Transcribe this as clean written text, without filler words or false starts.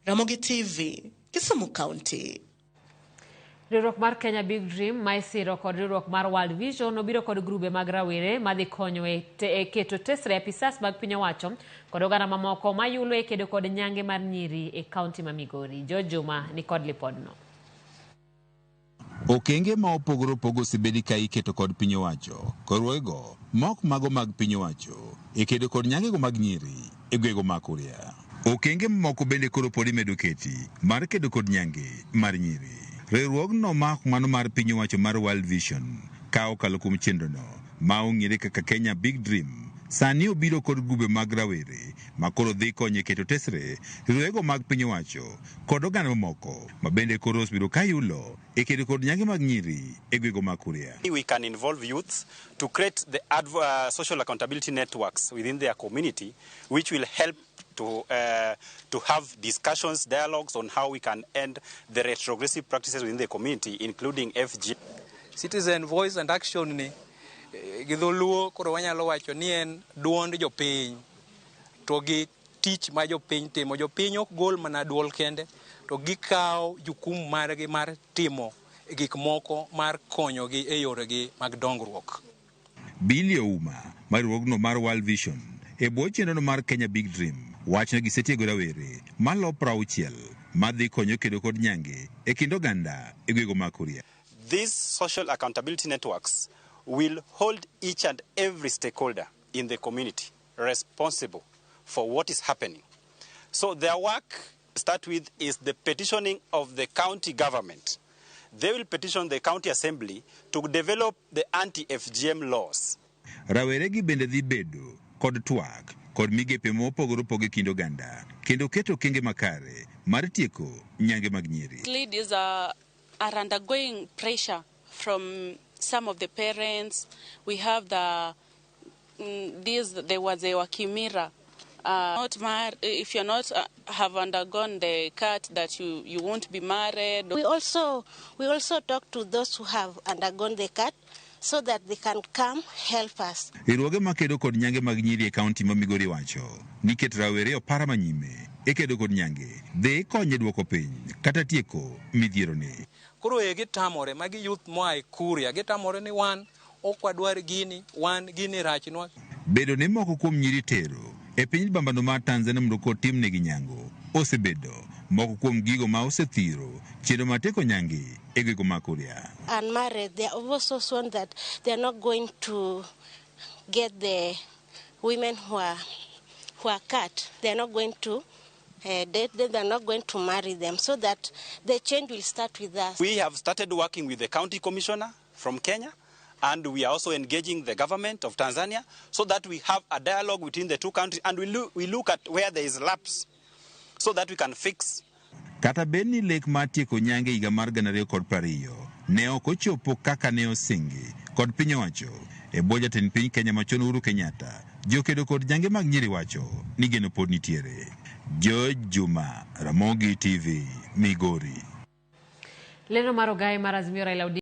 Ramogi TV, Kisumu County. Riwruok mar Kenya Big Dream, maisiro kod riwruok mar World Vision obiro kod grube mag rawere madhi konyo e keto tesre apisas mag piny owacho kod oganda mamoko mayulo e kedo kod nyange mar nyiri e kaunti ma Migori. Juma ni kod lipodno. Okenge ma opogore opogo osebedi ka iketo kod piny owacho korwego mok mago mag piny owacho e kedo kod nyangego mag nyiri e gwego ma Kuria. Okenge moko bende koro podi medo keti mar kedo kod nyange mar nyiri. Riwruogno mak mano mar piny owacho mar World Vision ka okalo kuom chenrono ma ong'ere kaka Kenya Big Dream sani obiro kod grube mag rawere ma koro dhi konyo e keto tesre riwruogo mag piny owacho kod oganda mamoko ma bende koro osebiro ka yulo e kedo kod nyange mag nyiri e gwego ma Kuria. We can involve youth to create the social accountability networks within their community, which will help to have discussions, dialogues on how we can end the retrogressive practices within the community, including FG. Citizen voice and action ni gidholuo koro wanyalo wacho ni en duond jopiny to gi tich ma jopiny timo. Jopiny ok gol mana duol kende to gikawo jukumu margi mar timo gik moko mar konyogi e yoregi mag dongruok. Billy Ouma mar riwruogno mar World Vision e bwo chenrono mar Kenya Big Dream wacho ni gisetiego rawere malo 60 madhi konyo kedo kod nyange e kind oganda e gwego ma Kuria. These social accountability networks will hold each and every stakeholder in the community responsible for what is happening. So their work start with is the petitioning of the county government. They will petition the county assembly to develop the anti-FGM laws. Rawere gi bende dhi bedo kod twak kod migepe mopogore opoge kind oganda kendo keto kenge makare mar tieko nyange mag nyiri. Ladies are undergoing pressure from some of the parents. We have there was a Wakimira. If you're not have undergone the cut, that you won't be married. We also talk to those who have undergone the cut so that they can come help us. Riwruoge makedo kod nyange mag nyiri e kaunti ma Migori wacho ni ket rawere opara manyime e kedo kod nyange dhi konyo duoko piny kata tieko midhiero ni. Koro gitamore magi youth moa e Kuria gitamore ni wan okwadwar gini rachnwa. Bedo ni moko kuom nyiri tero e piny bambano mar Tanzania mondo kotimnegi nyango osebedo moko kuom gigo ma osethiro chenro mateko nyange e gwego ma Kuria. Unmarried, they have also sworn that they are not going to get the women who are cut. They are not going to date them. They are not going to marry them, so that the change will start with us. We have started working with the county commissioner from Kenya, and we are also engaging the government of Tanzania so that we have a dialogue between the two countries, and we look at where there is lapse so that we can fix. Kata beni lek matieko nyange higa mar 2020 ne ok ochopo kaka ne osingi kod piny owacho e bwo jatend piny Kenya machon Uhuru Kenyatta, jokedo kod nyange mag nyiri wacho ni geno pod nitiere. Juma, Ramogi TV, Migori. Leno mar ogai mar Azimio Raila